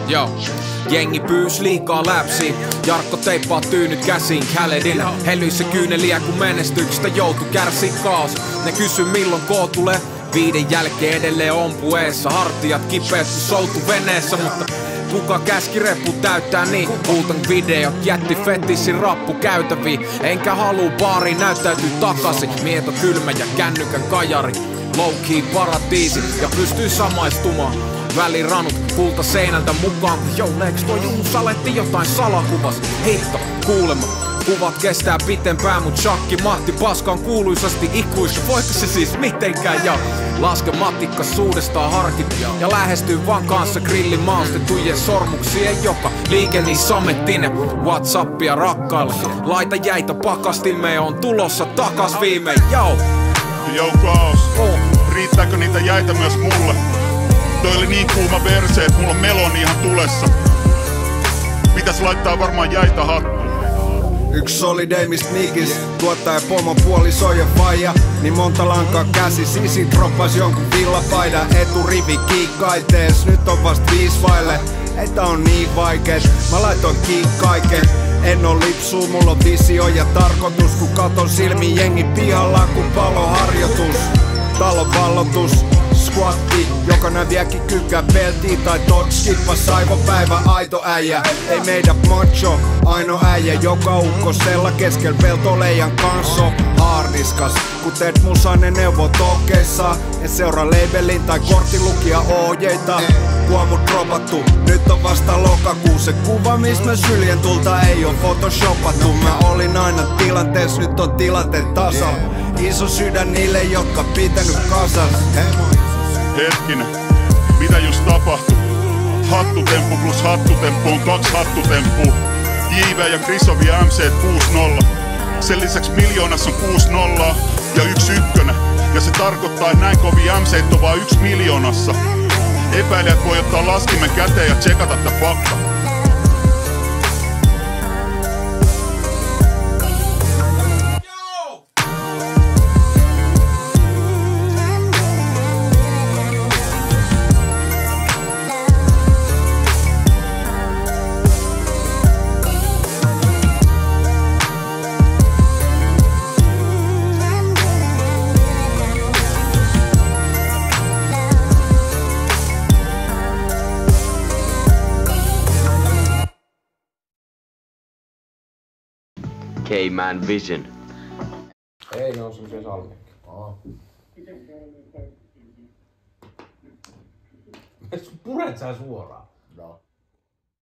Joo. Jengi pyys liikaa läpsiin. Jarkko teippaa tyynyt käsiin Khaledin hellyissä kyyneliä kun menestyksestä joutu kärsiin kaos. Ne kysy milloin K tulee. 5 jälkeen edelleen on pueessa. Hartiat kipeät kun soutu veneessä. Mutta kuka käski reppu täyttää niin? Huutan videot, jätti fetissin rappu käytäviin. Enkä haluu baariin näyttäytyy takaisin. Mieto kylmä ja kännykän kajari. Low-key paratiisi ja pystyy samaistumaan. Väliranut kulta seinältä mukaan. Jouleeks toi Juu Saletti jotain salakuvas? Hitto, kuulemma. Kuvat kestää pitempään, mut Shakki Matti Paska on kuuluisasti ikuissa. Voiko se siis mitenkään ja laske matikkas suudestaan harkit ja lähestyy vaan kanssa grillin maustettujen sormuksien joka liike niin samettinen. Whatsappia rakkaille, laita jäitä pakastimeen, on tulossa takas viimein. Jou kaos, riittääkö niitä jäitä myös mulle? Toi oli niin kuuma verse, et mulla on meloni ihan tulessa. Pitäis laittaa varmaan jäitä hattuun. Yks solideimist nikis, tuottaja pomon puoliso ja faija. Niin monta lankaa käsis, isi droppas jonkun villapaidan. Eturivi kiikkaitees, nyt on vast 5 vaille. Ei tää on niin vaikeet, mä laitoin kiinni kaiken. En oo lipsuu, mulla on visio ja tarkoitus. Kun katon silmin jengi pihalla kun paloharjoitus. Talon vallotus, squatti, joka näviäkin kykkää peltiin tai skippas aivopäivä, aito äijä. Ei meidät macho, aino äijä, joka ukkosella keskel peltoleijan kansso. Haardiskas, kun teet musainen neuvo tokeissa. En seuraa labelin tai korttilukija ohjeita. Huomu dropattu, nyt on vasta lokakuu. Se kuva mis mä syljen tulta ei oo photoshopattu. Mä olin aina tilantees, nyt on tilanteen tasa. Iso sydän niille, jotka pitänyt kasas. Hetkinen, mitä just tapahtui? Hattutemppu plus hattutemppu on 2 hattutemppua. JV ja Krisovi MC 6-0. Sen lisäks miljoonassa on 6 nollaa ja 1 ykkönen. Ja se tarkoittaa, että näin kovia MC on vaan 1 miljoonassa. Epäilijät voi ottaa laskimen käteen ja tsekata tää fakta. K-Man Vision. Ei, ne on semmosia salmia. Puret sä suoraan. No.